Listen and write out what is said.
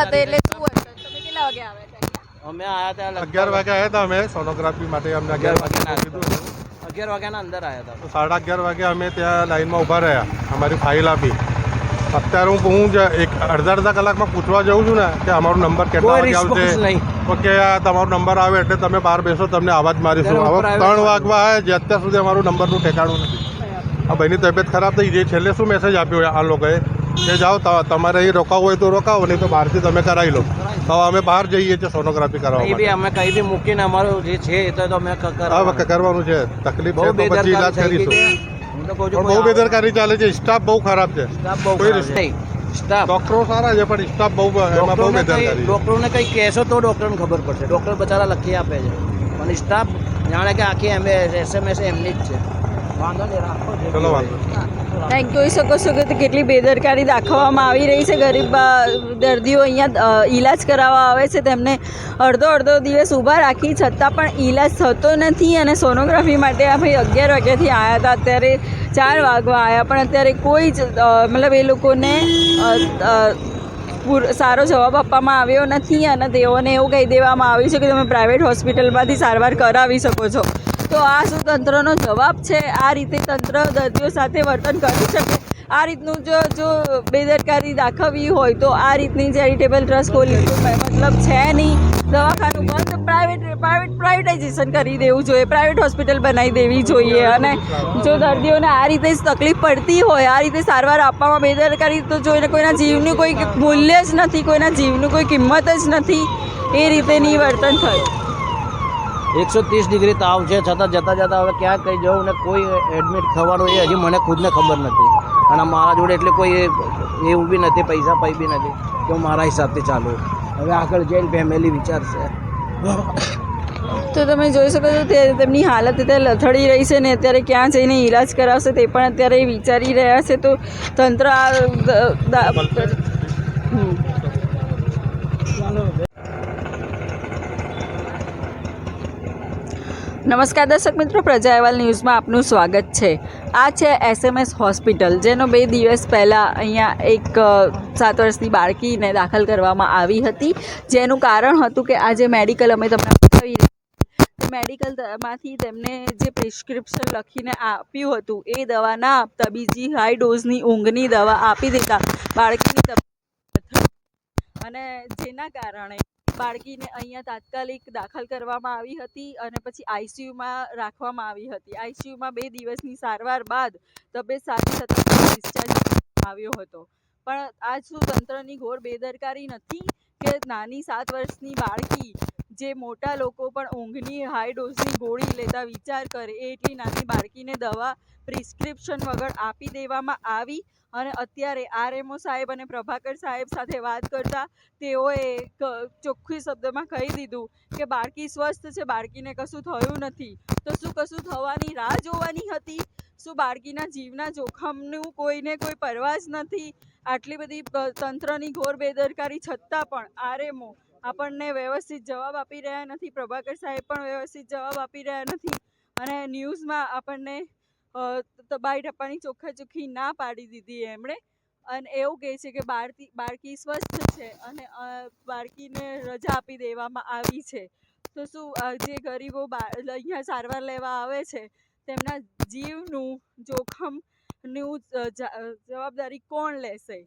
સાથે એટલે શું હતું? તમે કેટલા વાગે આવ્યા હતા? અમે આયા હતા 11 વાગે આવ્યા હતા અમે સોનોગ્રાફી માટે. અમને 11 વાગે કીધું હતું. 11 વાગ્યાના અંદર આવ્યા હતા. તો 11:30 વાગે અમે ત્યાં લાઈનમાં ઊભા રહ્યા, અમારી ફાઇલ આપી. અત્યારે હું એક અડધા કલાકમાં પૂછવા જાઉં છું ને કે અમારો નંબર કેટલા વાગે આવશે, તો કે તમારો નંબર આવે એટલે તમે બહાર બેસો, તમને આવાજ મારીશું. હવે 3 વાગવા આવે જે અત્યાર સુધી અમારું નંબરનું ઠેકાણું નથી. આ ભાઈની તબિયત ખરાબ થઈ ગઈ. છેલ્લે શું મેસેજ આપ્યો આ લોકોએ કે જાઓ તમારે અહીં રોકાવું હોય તો રોકાવો, નહીં તો બહારથી તમે કરાવી લો. તો અમે બહાર જઈએ છીએ સોનોગ્રાફી કરવા માટે. અમે કઈ બી મૂકીને અમારું જે છે એ તો અમે કરવાનું છે. તકલીફ છે તો પછી ઈલાજ કરીશું. બહુ બેદરકારી ચાલે છે. સ્ટાફ બહુ ખરાબ છે. ડોક્ટરો સારા છે પણ સ્ટાફ બહુ બેદરકારી. ડોક્ટરોને કંઈ કહેશો તો ડોક્ટરને ખબર પડશે. ડોક્ટર બચારા લખી આપે છે પણ સ્ટાફ જાણે કે આખી SMS એમની જ છે. વાંધો નહીં, રાખો. ચલો વાંધો. થેન્ક જોઈ શકો છો કે કેટલી બેદરકારી દાખવવામાં આવી રહી છે. ગરીબ દર્દીઓ અહીંયા ઈલાજ કરાવવા આવે છે, તેમને અડધો દિવસ ઊભા રાખી છતાં પણ ઈલાજ થતો નથી. અને સોનોગ્રાફી માટે આ ભાઈ 11 વાગ્યાથી આવ્યા હતા, અત્યારે 4 વાગવા આવ્યા પણ અત્યારે કોઈ જ મતલબ એ લોકોને સારો જવાબ આપવામાં આવ્યો નથી. અને તેઓને એવું કહી દેવામાં આવ્યું છે કે તમે પ્રાઇવેટ હોસ્પિટલમાંથી સારવાર કરાવી શકો છો. તો આ શું તંત્રનો જવાબ છે? આ રીતે તંત્ર દર્દીઓ સાથે વર્તન કરી શકે? આ રીતનું જો બેદરકારી દાખવવી હોય તો આ રીતની ચેરિટેબલ ટ્રસ્ટ ખોલી મતલબ છે નહીં. દવાખાનું બંધ, પ્રાઇવેટાઇઝેશન કરી દેવું જોઈએ, પ્રાઇવેટ હોસ્પિટલ બનાવી દેવી જોઈએ. અને જો દર્દીઓને આ રીતે જ તકલીફ પડતી હોય, આ રીતે સારવાર આપવામાં બેદરકારી, તો જોઈને કોઈના જીવનું કોઈ મૂલ્ય જ નથી, કોઈના જીવનું કોઈ કિંમત જ નથી. એ રીતેની વર્તન થયું. 130 ડિગ્રી તાવ છે છતાં જતાં હવે ક્યાં કઈ જવું ને કોઈ એડમિટ થવાનું એ હજી મને ખુદને ખબર નથી. અને મારા જોડે એટલે કોઈ એવું બી નથી, પૈસા બી નથી કે હું મારા હિસાબથી ચાલું. હવે આગળ જઈને ફેમિલી વિચારશે. તો તમે જોઈ શકો છો તેમની હાલત અત્યારે લથડી રહી છે ને અત્યારે ક્યાં જઈને ઈલાજ કરાવશે તે પણ અત્યારે વિચારી રહ્યા છે. તો તંત્ર નમસ્કાર દર્શક મિત્રો, પ્રજા અહેવાલ ન્યૂઝમાં આપનું સ્વાગત છે. આ છે SMS હોસ્પિટલ, જેનો 2 દિવસ પહેલાં અહીંયા એક 7 વર્ષની બાળકીને દાખલ કરવામાં આવી હતી. જેનું કારણ હતું કે આ જે મેડિકલ અમે તમને બતાવી મેડિકલમાંથી તેમને જે પ્રિસ્ક્રિપ્શન લખીને આપ્યું હતું એ દવા ના આપતા બીજી હાઈ ડોઝની ઊંઘની દવા આપી દેતા બાળકીની તબિયત, અને જેના કારણે બાળકીને અહીંયા તાત્કાલિક દાખલ કરવામાં આવી હતી અને પછી ICUમાં રાખવામાં આવી હતી. ICUમાં 2 દિવસની સારવાર બાદ તબિયત સારી થતાં ડિસ્ચાર્જ આવ્યો હતો. પણ આ શું તંત્રની ઘોર બેદરકારી નથી કે નાની 7 વર્ષની બાળકી, જે મોટા લોકો પણ ઊંઘની હાઈ ડોઝની ગોળી લેતા વિચાર કરે, એટલી નાની બાળકીને દવા પ્રિસ્ક્રિપ્શન વગર આપી દેવામાં આવી. અને અત્યારે RMO સાહેબ અને પ્રભાકર સાહેબ સાથે વાત કરતા તેઓએ ચોખ્ખી શબ્દમાં કહી દીધું કે બાળકી સ્વસ્થ છે, બાળકીને કશું થયું નથી. તો શું કશું થવાની રાહ જોવાની હતી? શું બાળકીના જીવના જોખમનું કોઈને કોઈ પરવા જ નથી? આટલી બધી તંત્રની ઘોર બેદરકારી છતાં પણ RMO આપણને વ્યવસ્થિત જવાબ આપી રહ્યા નથી, પ્રભાકર સાહેબ પણ વ્યવસ્થિત જવાબ આપી રહ્યા નથી. અને ન્યૂઝમાં આપણને બાઈ ટપ્પાની ચોખ્ખી ના પાડી દીધી એમણે. અને એવું કહે છે કે બાળકી સ્વસ્થ છે અને બાળકીને રજા આપી દેવામાં આવી છે. તો શું જે ગરીબો અહીંયા સારવાર લેવા આવે છે તેમના જીવનું જોખમનું જવાબદારી કોણ લેશે?